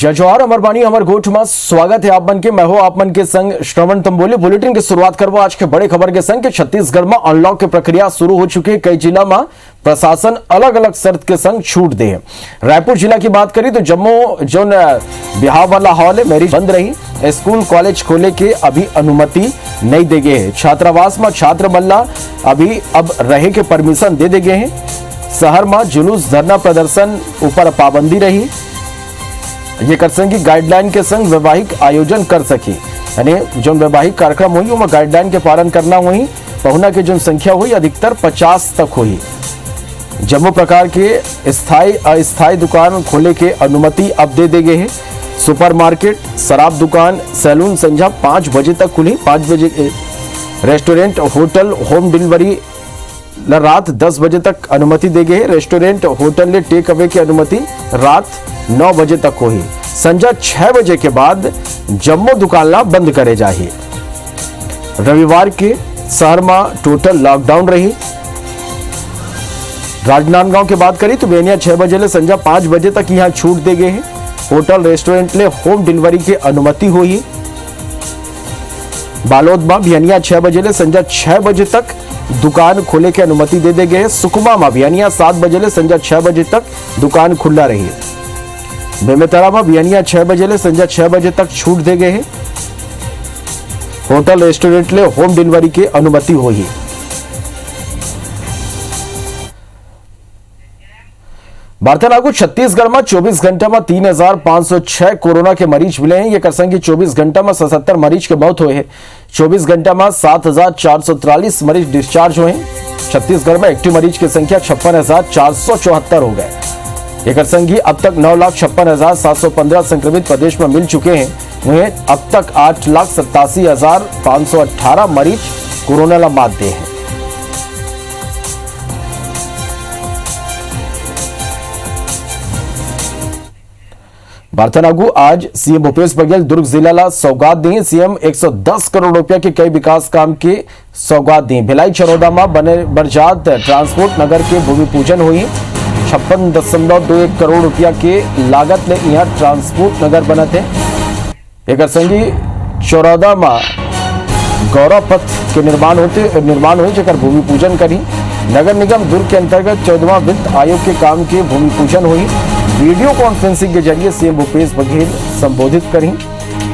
जय जोहार अमर बानी अमर गोठ में स्वागत है आप मन के। मैं हूं आप मन के संग श्रवण तंबोली। बुलेटिन की शुरुआत करवा आज के बड़े खबर के संग कि छत्तीसगढ़ में अनलॉक की प्रक्रिया शुरू हो चुकी है। कई जिला में प्रशासन अलग अलग शर्त के संग छूट दे है। रायपुर जिला की बात करी तो जम्मू जो बिहार वाला हॉल है मैरिज बंद रही। स्कूल कॉलेज खोले के अभी अनुमति नहीं दे गए है। छात्रावास में छात्र मल्ला अभी अब रहे के परमिशन दे गए हैं। शहर में जुलूस धरना प्रदर्शन ऊपर पाबंदी रही। ये कर संगी गाइडलाइन के संग वैवाहिक आयोजन कर सके, यानी जो वैवाहिक कार्यक्रम हुई वो गाइडलाइन के पालन करना हुई। पहुना की जो संख्या हुई अधिकतर 50 तक हुई। जम्मू प्रकार के स्थायी अस्थायी दुकान खोले के अनुमति अब दे गए हैं। सुपरमार्केट, शराब दुकान, सैलून संध्या 5 बजे तक खुली। 5 बजे रेस्टोरेंट, होटल, होम डिलीवरी रात 10 बजे तक अनुमति दे गए। रेस्टोरेंट, होटल ने टेक अवे की अनुमति रात 9 बजे तक हुई। संध्या 6 बजे के बाद जम्मू दुकान बंद करे जाए। रविवार के शहर में टोटल लॉकडाउन रही। राजनांदगांव की बात करी तो बेनिया 6 बजे ले संध्या 5 बजे तक यहाँ छूट दे गए हैं। होटल, रेस्टोरेंट ले होम डिलीवरी की अनुमति हुई। बालोद में भियनिया 6 बजे ले संध्या 6 बजे तक दुकान खोले की अनुमति दे गए। सुकमा में भियनिया 7 बजे ले संध्या 6 बजे तक दुकान खुला रही। बेमेतरा में भियनिया 6 बजे ले संध्या 6 बजे तक छूट दे गए हैं। होटल, रेस्टोरेंट ले होम डिलीवरी की अनुमति हुई। बार्तनागु छत्तीसगढ़ में 24 घंटा में 3506 कोरोना के मरीज मिले हैं। ये करसंगी 24 घंटा में 77 मरीज के मौत हुए हैं। 24 घंटा में 7443 मरीज डिस्चार्ज हुए हैं। छत्तीसगढ़ में एक्टिव मरीज की संख्या 56,474 हो गए। ये करसंगी अब तक 9,56,715 संक्रमित प्रदेश में मिल चुके हैं। उन्हें अब तक 8,87,518 मरीज कोरोना ला मात दे हैं। बार्तनागु आज सीएम भूपेश बघेल दुर्ग जिला ला सौगात दी। सीएम 110 करोड़ रुपया के कई विकास काम के सौगात दी। भिलाई चरौदा में बने बरजात ट्रांसपोर्ट नगर के भूमि पूजन हुई। 56.21 करोड़ रुपया के लागत ने यहाँ ट्रांसपोर्ट नगर बना थे। एक संगी चरौदा में गौरव पथ के निर्माण हुए जकर भूमि पूजन करी। नगर निगम दुर्ग के अंतर्गत 14वां वित्त आयोग के काम के भूमि पूजन हुई। वीडियो कॉन्फ्रेंसिंग के जरिए सीएम भूपेश बघेल संबोधित करें।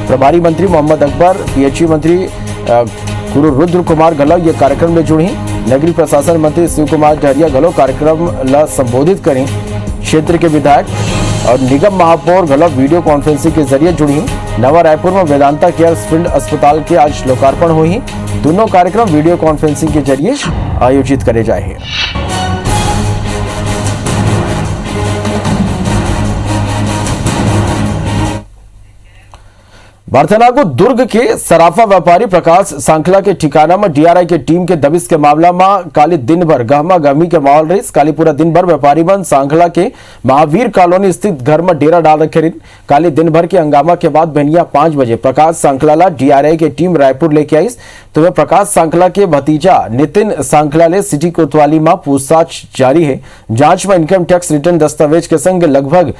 प्रभारी मंत्री मोहम्मद अकबर, पीएचई मंत्री गुरु रुद्र कुमार गहलोत ये कार्यक्रम में जुड़ी। नगरीय प्रशासन मंत्री शिव कुमार डहरिया गहलोत कार्यक्रम ला संबोधित करें। क्षेत्र के विधायक और निगम महापौर गहलोत वीडियो कॉन्फ्रेंसिंग के जरिए जुड़ी। नवा रायपुर में वेदांता केयर फील्ड अस्पताल के आज लोकार्पण हुई। दोनों कार्यक्रम वीडियो कॉन्फ्रेंसिंग के जरिए आयोजित करे जाए। बार्तनागु दुर्ग के सराफा व्यापारी प्रकाश सांखला के ठिकाना में डीआरआई के टीम के दबिश के मामला में काली दिन भर गहमा गहमी के माहौल रही। काली पूरा दिन भर व्यापारी बन सांखला के महावीर कॉलोनी स्थित घर में डेरा डाल रखे रही। काली दिन भर के हंगामा के बाद बेनिया 5 बजे प्रकाश सांखला ला डीआरआई की टीम रायपुर लेके आई। तो वह प्रकाश सांखला के भतीजा नितिन सांखला ले सिटी कोतवाली में पूछताछ जारी है। जांच में इनकम टैक्स रिटर्न दस्तावेज के संग लगभग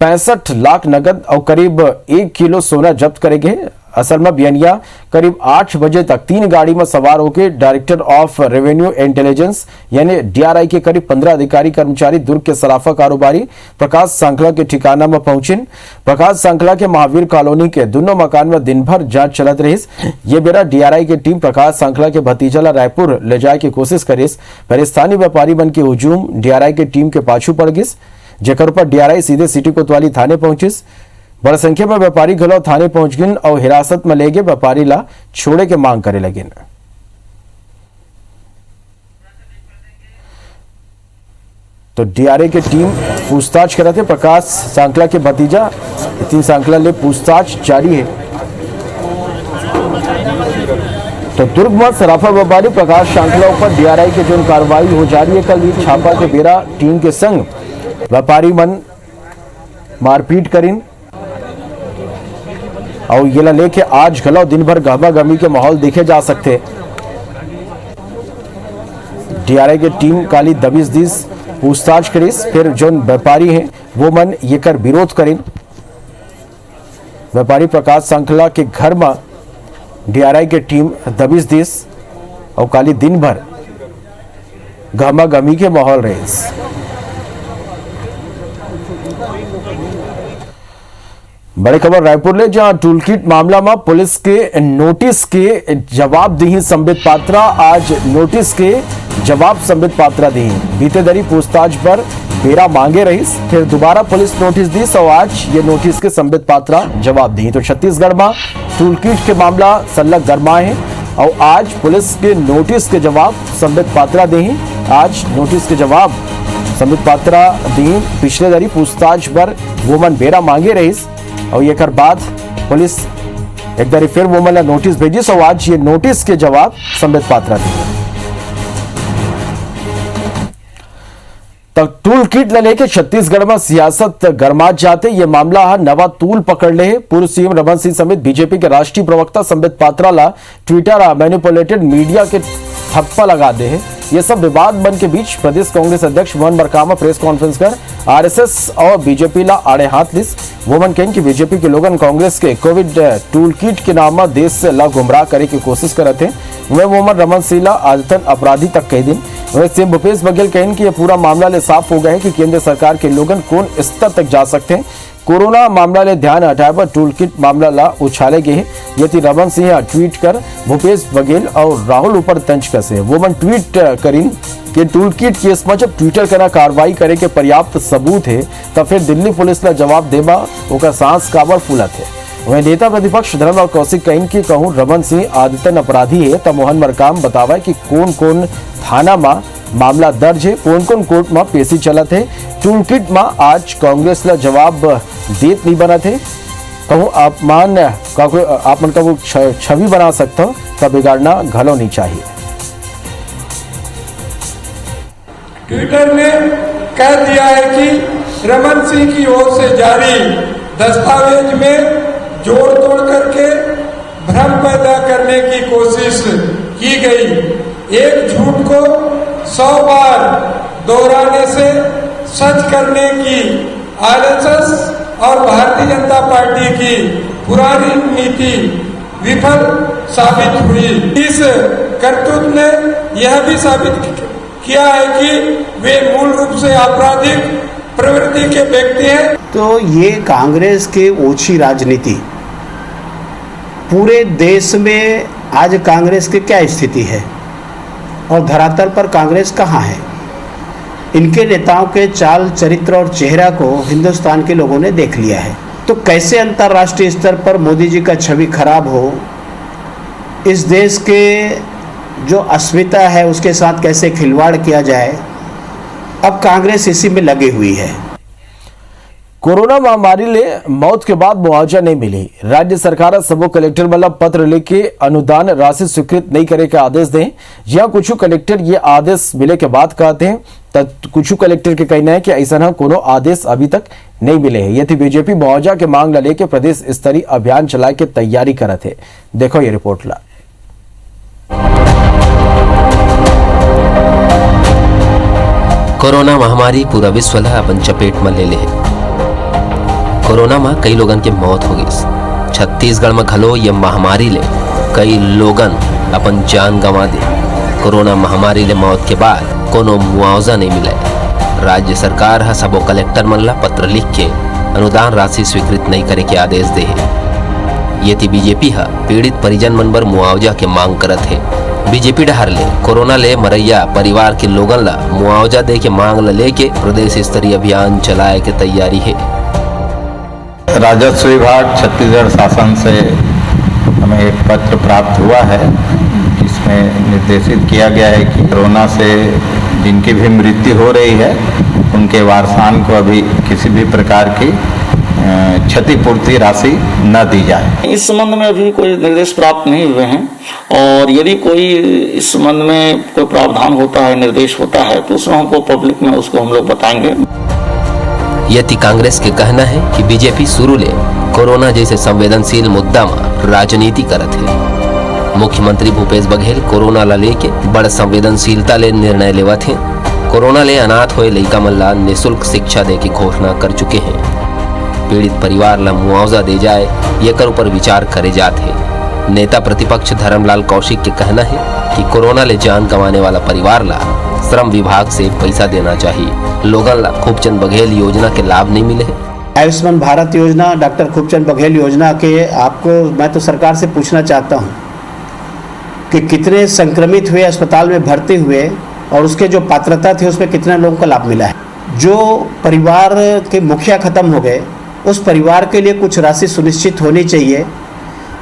65 लाख नगद और करीब 1 किलो सोना जब्त करेंगे। असल में बियनिया करीब 8 बजे तक 3 गाड़ी में सवार होकर डायरेक्टर ऑफ रेवेन्यू इंटेलिजेंस यानी डीआरआई के करीब 15 अधिकारी कर्मचारी दुर्ग के सराफा कारोबारी प्रकाश सांखला के ठिकाना में पहुंचे। प्रकाश सांखला के महावीर कॉलोनी के दोनों मकान में दिन भर जांच चलत रही। ये बेरा डीआरआई की टीम प्रकाश सांखला के भतीजा ला रायपुर ले जाए की कोशिश करी। पर स्थानीय व्यापारी बन के हुजूम डीआरआई की टीम के पाछू पड़ गई, जेकर पर डीआरआई सीधे सिटी कोतवाली थाने पहुंचिस। बड़ी संख्या में व्यापारी गहलोत थाने पहुंच गए और हिरासत में ले गए व्यापारी ला छोड़े के मांग करे लगे। तो डीआरआई की टीम पूछताछ कर रहे थे। प्रकाश सांखला के भतीजा नितिन सांखला ले पूछताछ जारी है। तो दुर्ग में सराफा व्यापारी प्रकाश सांखला ऊपर डीआरआई की जो कार्रवाई हो जा रही है। कल ये छापा के बेरा टीम के संग व्यापारी मन मारपीट करीन और ये लेके आज गहलोत दिन भर गहमा गहमी के माहौल देखे जा सकते। डीआरआई की टीम काली दबिश दीस पूछताछ करीस। फिर जो व्यापारी हैं वो मन ये कर विरोध करें। व्यापारी प्रकाश सांखला के घर में डीआरआई के टीम दबिश दिस और काली दिन भर गमा गमी के माहौल रहे। बड़ी खबर रायपुर ले, जहां टूलकिट मामला में पुलिस के नोटिस के जवाब दी संबित पात्रा। आज नोटिस के जवाब संबित पात्रा दी। बीते दरी पूछताछ पर बेरा मांगे रही, फिर दोबारा पुलिस नोटिस दी और आज ये नोटिस के संबित पात्रा जवाब दी। तो छत्तीसगढ़ में टूलकिट के मामला सल्लग गरमाए हैं और आज पुलिस के नोटिस के जवाब संबित पात्रा दी। आज नोटिस के जवाब संबित पात्रा दी। पिछले दरी पूछताछ पर वोमन बेरा मांगे रही और ये कर बाद पुलिस एक बार फिर वोमन ने नोटिस भेजी। सो आज ये नोटिस के जवाब संबित पात्रा दी। तक टूल किट लेके छत्तीसगढ़ में सियासत गरमात जाते ये मामला नवा तूल पकड़ ले। पूर्व सीएम रमन सिंह समेत बीजेपी के राष्ट्रीय प्रवक्ता संबित पात्रा ला ट्विटर मैनिपुलेटेड मीडिया के ठप्पा लगा दे है। ये सब विवाद बन के बीच प्रदेश कांग्रेस अध्यक्ष मोहन मरकामा प्रेस कॉन्फ्रेंस कर आरएसएस और बीजेपी ला आड़े हाथ लिस। वोमन कहन की बीजेपी के लोगन कांग्रेस के कोविड टूल किट के नाम में देश से ला गुमराह करे की कोशिश करते हैं। वह वोमन रमन सिंह ला आदतन अपराधी तक कह दिन। वह सीएम भूपेश बघेल कहन की यह पूरा मामला ले साफ हो गया है कि केंद्र सरकार के लोगन कौन स्तर तक जा सकते हैं। कोरोना मामला ले ध्यान हटाए पर टूल किट मामला ला उछाले गए। यदि रमन सिंह ट्वीट कर भूपेश बघेल और राहुल ऊपर तंज कसे। वोमन ट्वीट करीन कि टूल किट केस में जब ट्विटर करा कार्रवाई करे के पर्याप्त सबूत है तब फिर दिल्ली पुलिस ला जवाब देबा ओकर सांस काबर फूलत है। वहीं नेता प्रतिपक्ष धर्मलाल कौशिक कहन की कहूँ रमन सिंह आदतन अपराधी है तब मोहन मरकाम बतावा कि कौन कौन थाना में मामला दर्ज है, कौन कौन कोर्ट में पेशी चलत है। टूल किट में आज कांग्रेस ला जवाब देत नहीं बना थे। कहूँ आप मन का वो छवि बना सकता हो तब बिगाड़ना घलो नहीं चाहिए। ट्विटर ने कह दिया है कि रमन सिंह की ओर से जारी दस्तावेज में जोड़ तोड़ करके भ्रम पैदा करने की कोशिश की गई। एक झूठ को 100 बार दोहराने से सच करने की आरएसएस और भारतीय जनता पार्टी की पुरानी नीति विफल साबित हुई। इस करतूत ने यह भी साबित किया है कि वे मूल रूप से आपराधिक प्रवृत्ति के व्यक्ति हैं। तो ये कांग्रेस के ओछी राजनीति, पूरे देश में आज कांग्रेस की क्या स्थिति है और धरातल पर कांग्रेस कहाँ है, इनके नेताओं के चाल चरित्र और चेहरा को हिंदुस्तान के लोगों ने देख लिया है। तो कैसे अंतर्राष्ट्रीय स्तर पर मोदी जी का छवि खराब हो, इस देश के जो अस्मिता है उसके साथ कैसे खिलवाड़ किया जाए, अब कांग्रेस इसी में लगी हुई है। कोरोना महामारी ले मौत के बाद मुआवजा नहीं मिली। राज्य सरकार सबो कलेक्टर मतलब पत्र लेके अनुदान राशि स्वीकृत नहीं करे के आदेश दें। जहां कुछ कलेक्टर ये आदेश मिले के बाद कहते हैं तब कुछ कलेक्टर के कहना है कि ऐसा कोनो आदेश अभी तक नहीं मिले हैं। यदि बीजेपी मुआवजा के मांग ला लेके प्रदेश स्तरीय अभियान चलाए के तैयारी करत है। देखो ये रिपोर्ट ला। कोरोना महामारी पूरा विश्व ला अपन चपेट में ले ले। कोरोना में कई लोगन के मौत हो गई। छत्तीसगढ़ में घलो ये महामारी ले कई लोगन अपन जान गंवा दे। कोरोना महामारी ले मौत के बाद कोनो मुआवजा नहीं मिले। राज्य सरकार हा सबो कलेक्टर मन ला पत्र लिख के अनुदान राशि स्वीकृत नहीं करे के आदेश दे है। यदि बीजेपी हा पीड़ित परिजन मन बर मुआवजा के मांग करत है। बीजेपी डहर ले कोरोना ले मरैया परिवार के लोगन ला मुआवजा दे के मांग ला लेके प्रदेश स्तरीय अभियान चलाए के तैयारी है। राजस्व विभाग छत्तीसगढ़ शासन से हमें एक पत्र प्राप्त हुआ है। इसमें निर्देशित किया गया है कि कोरोना से जिनकी भी मृत्यु हो रही है उनके वारसान को अभी किसी भी प्रकार की क्षतिपूर्ति राशि न दी जाए। इस संबंध में अभी कोई निर्देश प्राप्त नहीं हुए हैं और यदि कोई इस संबंध में कोई प्रावधान होता है, निर्देश होता है तो उसमें हमको पब्लिक में उसको हम लोग बताएंगे। यदि कांग्रेस के कहना है कि बीजेपी शुरू ले कोरोना जैसे संवेदनशील मुद्दा में राजनीति करत है। मुख्यमंत्री भूपेश बघेल कोरोना ला लेके बड़ संवेदनशीलता ले निर्णय लेवत हैं। कोरोना ले अनाथ हुए लइका मन ला निःशुल्क शिक्षा दे की घोषणा कर चुके हैं। पीड़ित परिवार ला मुआवजा दे जाए एकर ऊपर विचार करे जात है। नेता प्रतिपक्ष धर्मलाल कौशिक के कहना है कि कोरोना ले जान गंवाने वाला परिवार ला श्रम विभाग से पैसा देना चाहिए। लोगन ला खूबचंद बघेल योजना के लाभ नहीं मिले है। आयुष्मान भारत योजना, डॉक्टर खूबचंद बघेल योजना के आपको मैं तो सरकार से पूछना चाहता हूँ कि कितने संक्रमित हुए, अस्पताल में भर्ती हुए और उसके जो पात्रता थी उसमें कितने लोगों को लाभ मिला है। जो परिवार के मुखिया खत्म हो गए उस परिवार के लिए कुछ राशि सुनिश्चित होनी चाहिए,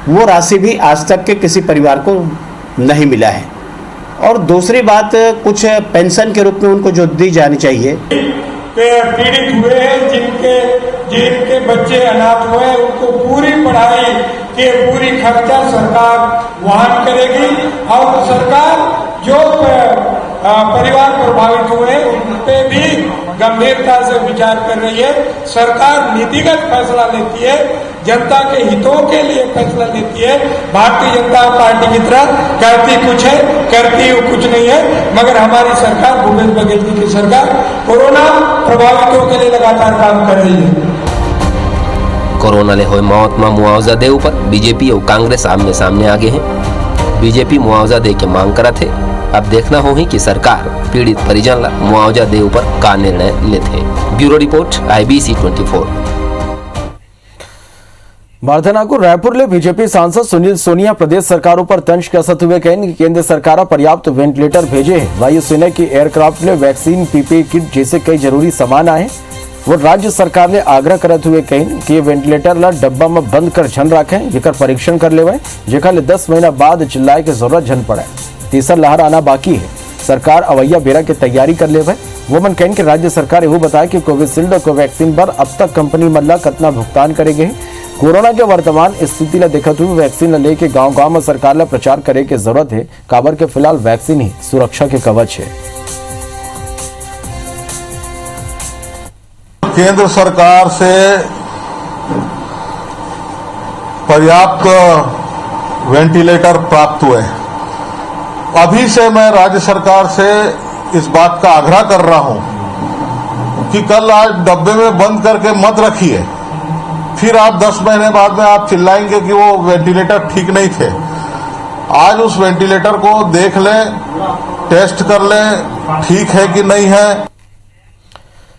वो राशि भी आज तक के किसी परिवार को नहीं मिला है। और दूसरी बात, कुछ पेंशन के रूप में उनको जो दी जानी चाहिए। पीड़ित हुए हैं, जिनके बच्चे अनाथ हुए हैं, उनको पूरी पढ़ाई के पूरी खर्चा सरकार वहन करेगी और सरकार जो परिवार प्रभावित हुए उन पे भी गंभीरता से विचार कर रही है। सरकार नीतिगत फैसला लेती है, जनता के हितों के लिए फैसला लेती है। भारतीय जनता पार्टी की तरह कहती कुछ है, करती कुछ नहीं है, मगर हमारी सरकार, भूपेश बघेल जी की सरकार कोरोना प्रभावितों के लिए लगातार काम कर रही है। कोरोना ले हुए मौत में मुआवजा दे ऊपर बीजेपी और कांग्रेस आमने सामने आगे हैं। बीजेपी मुआवजा दे के मांग करत है। अब देखना होगी कि सरकार पीड़ित परिजन ला मुआवजा दे ऊपर का निर्णय लेते। Bureau report IBC 24। मारधनाकुर रायपुर ले बीजेपी सांसद सुनील सोनिया प्रदेश सरकारों पर तंज कसते हुए कहें कि केंद्र सरकार पर्याप्त वेंटिलेटर भेजे हैं। वायुसेना की एयरक्राफ्ट ने वैक्सीन, PPE किट जैसे कई जरूरी सामान आए। वो राज्य सरकार ने आग्रह करते हुए कहें कि वेंटिलेटर ला डब्बा में बंद कर झन रखें, जेकर परीक्षण कर लेवे, जेकर ले 10 महीना बाद चिल्लाए के जरूरत झन पड़े। तीसरा लहर आना बाकी है, सरकार अवैया बेरा की तैयारी कर लेवे। वो मन कहें कि राज्य सरकार यह बताया कि कोविशील्ड और कोवैक्सीन पर अब तक कंपनी मल्ला कितना भुगतान करेंगे। कोरोना के वर्तमान स्थिति ला देखते हुए वैक्सीन ला लेके गांव-गांव में सरकार ला प्रचार करे की जरूरत है। काबर के फिलहाल वैक्सीन ही सुरक्षा के कवच है। केंद्र सरकार से पर्याप्त वेंटिलेटर प्राप्त हुए। अभी से मैं राज्य सरकार से इस बात का आग्रह कर रहा हूं कि कल आज डब्बे में बंद करके मत रखिए, फिर आप 10 महीने बाद में आप चिल्लाएंगे कि वो वेंटिलेटर ठीक नहीं थे। आज उस वेंटिलेटर को देख लें, टेस्ट कर लें, ठीक है कि नहीं है।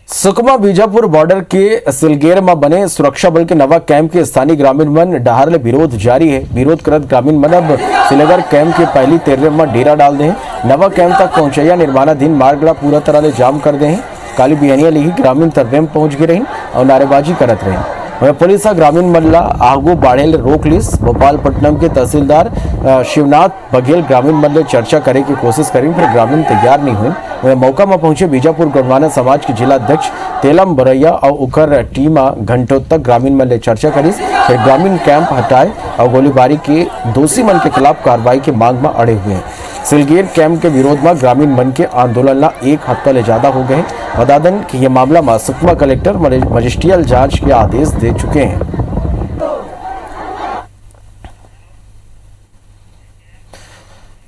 सुकमा बीजापुर बॉर्डर के सिलगेर में बने सुरक्षा बल के नवा कैंप के स्थानीय ग्रामीण मन डहार ले विरोध जारी है। विरोध करत ग्रामीण मन अब सिलगर कैंप के पहली तेरह में डेरा डाल दे। नवा कैंप तक पहुंचैया निर्माणाधीन मार्ग ला पूरा तरह ले जाम कर दे। काली बिहनिया ले ही ग्रामीण तरवेम पहुंच गए रही और नारेबाजी करत रहे। वह पुलिस ग्रामीण मल्ला आगू बाढ़े रोक लिस। भोपालपट्टनम के तहसीलदार शिवनाथ बघेल ग्रामीण मल्ले चर्चा करे की कोशिश करी, फिर ग्रामीण तैयार नहीं हुए। वह मौका में पहुंचे बीजापुर गढ़वाना समाज के जिला अध्यक्ष तेलम बरैया और उकर टीम घंटों तक ग्रामीण मल्ले चर्चा करी, फिर ग्रामीण कैंप हटाए और गोलीबारी के दोषी मन के खिलाफ कार्रवाई की मांग में अड़े हुए हैं। सिलगेर कैंप के विरोध में ग्रामीण मन के आंदोलन ला 1 हफ्ता ले ज्यादा हो गए। बता दें कि यह मामला में सुकमा कलेक्टर मजिस्ट्रियल जांच के आदेश दे चुके हैं।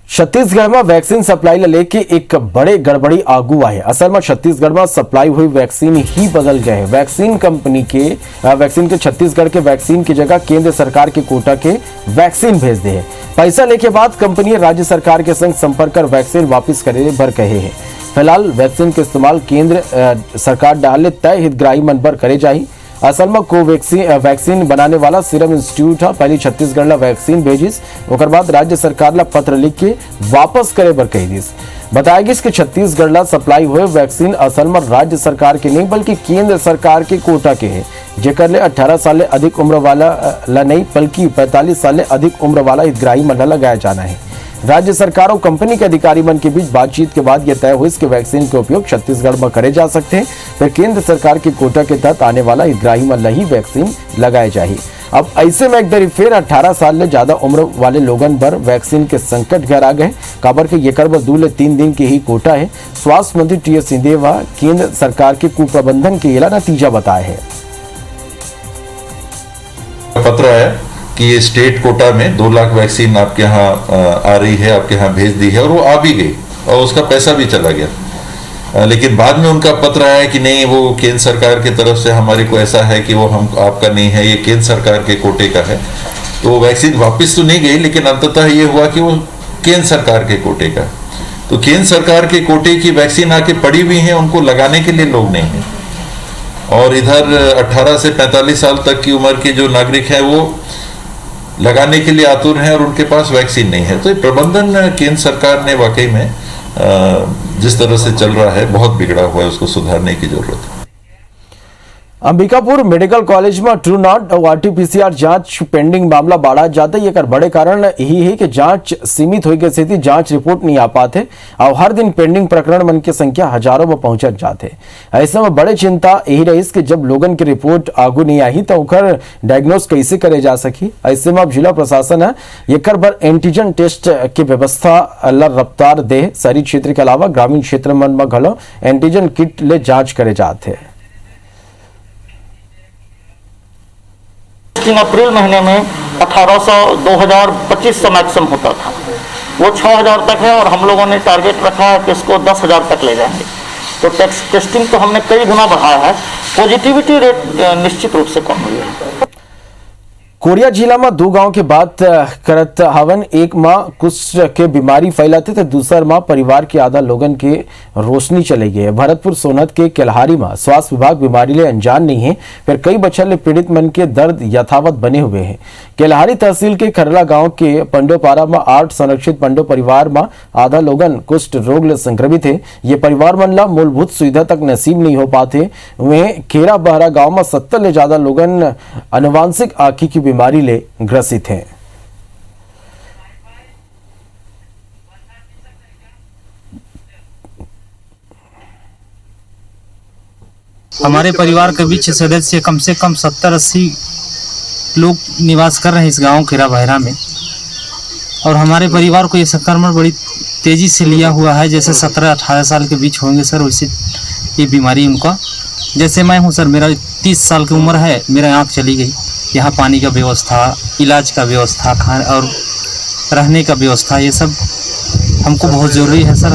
छत्तीसगढ़ में वैक्सीन सप्लाई लेके एक बड़े गड़बड़ी आगू आए। असल में छत्तीसगढ़ में सप्लाई हुई वैक्सीन ही बदल गए। वैक्सीन कंपनी के वैक्सीन के छत्तीसगढ़ के वैक्सीन की जगह केंद्र सरकार के कोटा के वैक्सीन भेज दे। पैसा लेके बाद कंपनी राज्य सरकार के संग संपर्क कर वैक्सीन वापस करे भर कहे हैं। फिलहाल वैक्सीन के इस्तेमाल केंद्र सरकार डाले तय हितग्राही मन पर करे जाही। असल में वैक्सीन बनाने वाला सीरम इंस्टीट्यूट पहले छत्तीसगढ़ ला वैक्सीन भेजिस, ओकर बाद राज्य सरकार ला पत्र लिख के वापस करे बर कही दिस। बताया गया कि छत्तीसगढ़ ला सप्लाई हुए वैक्सीन असल में राज्य सरकार के नहीं बल्कि केंद्र सरकार के कोटा के है, जेकर ले 18 साल से अधिक उम्र वाला ला नहीं बल्कि 45 साल से अधिक उम्र वाला हितग्राही मन ला लगाया जाना है। राज्य सरकार और कंपनी के अधिकारी मन के बीच बातचीत के बाद यह तय हुई कि वैक्सीन के उपयोग छत्तीसगढ़ में करे जा सकते हैं, फिर केंद्र सरकार के कोटा के तहत आने वाला हितग्राही मन ला ही वैक्सीन लगाए जाए। अब ऐसे में एक बार फिर 18 साल से ज्यादा उम्र वाले लोगन पर वैक्सीन के संकट घर आ गए। काबर के ये कर 2 से 3 दिन के ही कोटा है। स्वास्थ्य मंत्री TS सिंहदेव केंद्र सरकार के कुप्रबंधन के ये नतीजा बताए है। पत्र है कि ये स्टेट कोटा में 2 लाख वैक्सीन आपके यहाँ आ रही है, आपके यहाँ भेज दी है और वो आ भी गई और उसका पैसा भी चला गया। लेकिन बाद में उनका पत्र आया कि नहीं, वो केंद्र सरकार की तरफ से हमारे को ऐसा है कि वो हम आपका नहीं है, ये केंद्र सरकार के कोटे का है। तो वैक्सीन वापस तो नहीं गई, लेकिन अंततः ये हुआ कि वो केंद्र सरकार के कोटे का। तो केंद्र सरकार के कोटे की वैक्सीन आके पड़ी हुई है, उनको लगाने के लिए लोग नहीं है। और इधर 18 से 45 साल तक की उम्र के जो नागरिक हैं वो लगाने के लिए आतुर हैं और उनके पास वैक्सीन नहीं है। तो ये प्रबंधन केंद्र सरकार ने वाकई में जिस तरह से चल रहा है बहुत बिगड़ा हुआ है, उसको सुधारने की जरूरत है। अंबिकापुर मेडिकल कॉलेज में ट्रू नॉट और आरटीपीसीआर जांच पेंडिंग मामला बढ़ा जाता है। एक बड़े कारण यही है कि जांच सीमित हो गई स्थिति, जांच रिपोर्ट नहीं आ पाते और हर दिन पेंडिंग प्रकरण मन की संख्या हजारों में पहुंच जाते। ऐसे में बड़े चिंता यही रही कि जब लोगन की रिपोर्ट आगू नहीं आई तो उनकर डायग्नोस कैसे करे जा सकी। ऐसे में अब जिला प्रशासन है एक बार एंटीजन टेस्ट की व्यवस्था रफ्तार दे। शहरी क्षेत्र के अलावा ग्रामीण क्षेत्र में घलो एंटीजन किट ले जांच करे जाते। अप्रैल महीने में 1800 2025 से मैक्सिमम होता था, वो 6000 तक है और हम लोगों ने टारगेट रखा है कि इसको 10,000 तक ले जाएंगे। तो टेस्टिंग तो हमने कई गुना बढ़ाया है, पॉजिटिविटी रेट निश्चित रूप से कम हुई है। कोरिया जिला में दो गांव के बात करत हवन। एक माँ कुष्ठ के बीमारी फैलाते थे, दूसर माँ परिवार के आधा लोगन के रोशनी चले गई है। भरतपुर सोनत के केलहारी में स्वास्थ्य विभाग बीमारी ले अनजान नहीं है, फिर कई बच्चों ले पीड़ित मन के दर्द यथावत बने हुए हैं। केलहारी तहसील के खरला गांव के पंडोपारा में 8 संरक्षित पंडो परिवार में आधा लोगन कुष्ठ रोग ले संक्रमित है। ये परिवार मन ला मूलभूत सुविधा तक नसीब नहीं हो पाते। वे खेरा बहरा गांव में 70 ले ज्यादा लोगन अनुवांशिक आंखी की बीमारी ले ग्रसित हैं। हमारे परिवार के बीच सदस्य कम से कम 70-80 लोग निवास कर रहे हैं इस गांव खेरा बहरा में। और हमारे परिवार को ये संक्रमण बड़ी तेजी से लिया हुआ है। जैसे 17-18 साल के बीच होंगे सर, वैसे ये बीमारी उनका। जैसे मैं हूँ सर, मेरा 30 साल की उम्र है, मेरा आँख चली गई। यहाँ पानी का व्यवस्था, इलाज का व्यवस्था, खाने और रहने का व्यवस्था, ये सब हमको बहुत जरूरी है सर।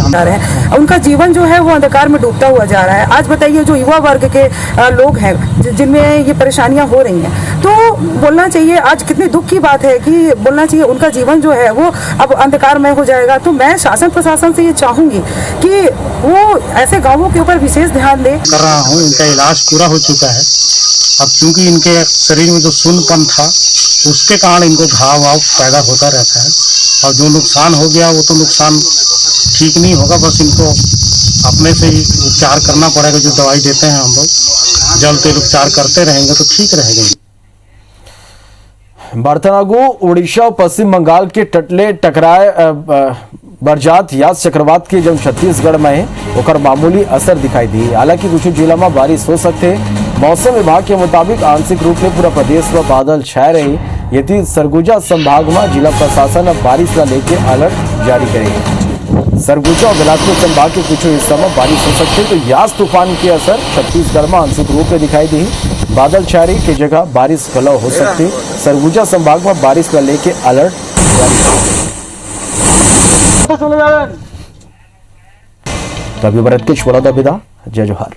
उनका जीवन जो है वो अंधकार में डूबता हुआ जा रहा है। आज बताइए जो युवा वर्ग के लोग हैं जिनमें ये परेशानियां हो रही हैं, तो बोलना चाहिए, आज कितनी दुख की बात है कि बोलना चाहिए उनका जीवन जो है वो अब अंधकारमय हो जाएगा। तो मैं शासन प्रशासन से ये चाहूंगी कि वो ऐसे गाँवों के ऊपर विशेष ध्यान दे। कर रहा हूँ, इनका इलाज पूरा हो चुका है। अब क्योंकि इनके शरीर में जो शून्यपन था उसके कारण इनको घाव वाव पैदा होता रहता है, और जो नुकसान हो गया वो तो नुकसान ठीक नहीं होगा, बस इनको अपने से ही उपचार करना पड़ेगा। जो दवाई देते हैं हम लोग, जल तेल उपचार करते रहेंगे तो ठीक रहेगा। बर्तनागु उड़ीसा और पश्चिम बंगाल के तटले टकराए बरजात याद चक्रवात के जब छत्तीसगढ़ में है ओकर मामूली असर दिखाई दी। हालांकि कुछ जिलों में बारिश हो सकते। मौसम विभाग के मुताबिक आंशिक रूप में पूरा प्रदेश में बादल छाए रहे। यदि सरगुजा संभाग में जिला प्रशासन अब बारिश का लेके अलर्ट जारी करेगी। सरगुजा और बिलासपुर संभाग के कुछ हिस्सों में बारिश हो सकती है। तो यास तूफान के असर छत्तीसगढ़ में आंशिक रूप में दिखाई दी। बादल छाए की जगह बारिश गलव हो सकती। सरगुजा संभाग में बारिश का लेके अलर्ट जारी। कभी बरत के छोड़ा विदा। जय जोहार।